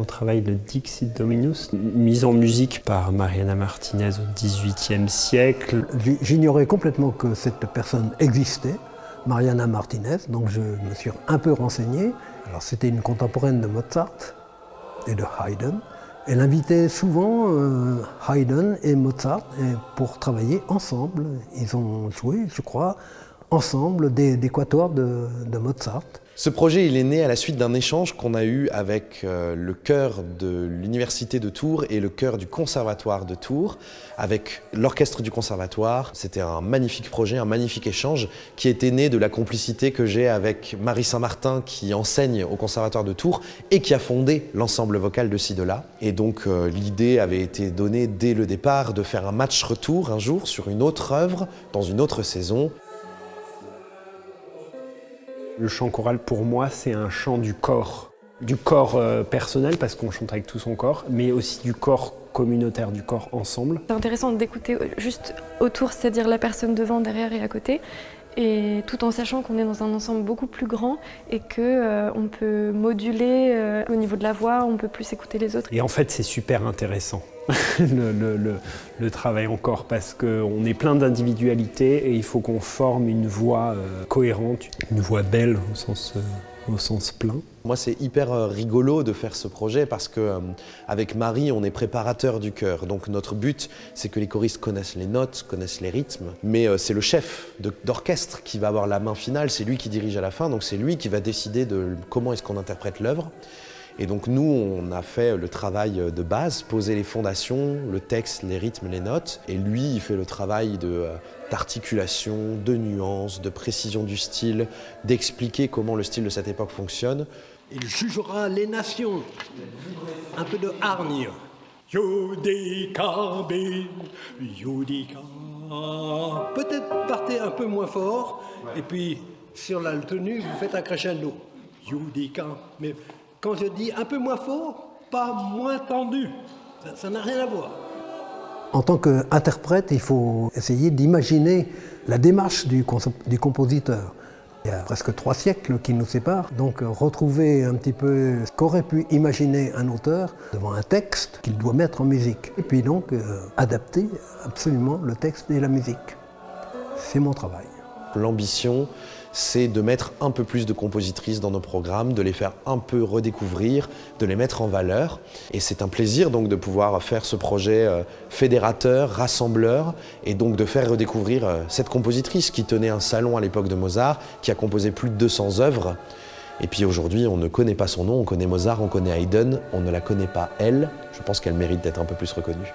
On travaille le Dixit Dominus, mise en musique par Mariana Martinez au XVIIIe siècle. J'ignorais complètement que cette personne existait, Mariana Martinez, donc je me suis un peu renseigné. Alors c'était une contemporaine de Mozart et de Haydn. Elle invitait souvent Haydn et Mozart pour travailler ensemble. Ils ont joué, je crois, ensemble des quatuors de Mozart. Ce projet il est né à la suite d'un échange qu'on a eu avec le chœur de l'Université de Tours et le chœur du Conservatoire de Tours, avec l'orchestre du Conservatoire. C'était un magnifique projet, un magnifique échange qui était né de la complicité que j'ai avec Marie Saint-Martin qui enseigne au Conservatoire de Tours et qui a fondé l'ensemble vocal de Sidola. Et donc l'idée avait été donnée dès le départ de faire un match retour un jour sur une autre œuvre, dans une autre saison. Le chant choral, pour moi, c'est un chant du corps personnel, parce qu'on chante avec tout son corps, mais aussi du corps communautaire, du corps ensemble. C'est intéressant d'écouter juste autour, c'est-à-dire la personne devant, derrière et à côté, et tout en sachant qu'on est dans un ensemble beaucoup plus grand et qu'on peut moduler au niveau de la voix, on peut plus écouter les autres. Et en fait, c'est super intéressant, le travail en corps, parce qu'on est plein d'individualités et il faut qu'on forme une voix cohérente, une voix belle au sens plein. Moi, c'est hyper rigolo de faire ce projet parce que avec Marie, on est préparateur du chœur. Donc notre but, c'est que les choristes connaissent les notes, connaissent les rythmes. Mais c'est le chef d'orchestre qui va avoir la main finale, c'est lui qui dirige à la fin, donc c'est lui qui va décider de comment est-ce qu'on interprète l'œuvre. Et donc nous, on a fait le travail de base, poser les fondations, le texte, les rythmes, les notes. Et lui, il fait le travail d'articulation, de nuances, de précision du style, d'expliquer comment le style de cette époque fonctionne. Il jugera les nations. Un peu de hargne. Yudika bin, Yudika. Peut-être partez un peu moins fort, et puis sur la tenue, vous faites un crescendo. Yudika. Mais quand je dis un peu moins fort, pas moins tendu. Ça n'a rien à voir. En tant qu'interprète, il faut essayer d'imaginer la démarche du compositeur. Il y a presque 3 siècles qui nous séparent, donc retrouver un petit peu ce qu'aurait pu imaginer un auteur devant un texte qu'il doit mettre en musique. Et puis donc adapter absolument le texte et la musique. C'est mon travail. L'ambition, c'est de mettre un peu plus de compositrices dans nos programmes, de les faire un peu redécouvrir, de les mettre en valeur. Et c'est un plaisir donc de pouvoir faire ce projet fédérateur, rassembleur, et donc de faire redécouvrir cette compositrice qui tenait un salon à l'époque de Mozart, qui a composé plus de 200 œuvres. Et puis aujourd'hui, on ne connaît pas son nom, on connaît Mozart, on connaît Haydn, on ne la connaît pas elle. Je pense qu'elle mérite d'être un peu plus reconnue.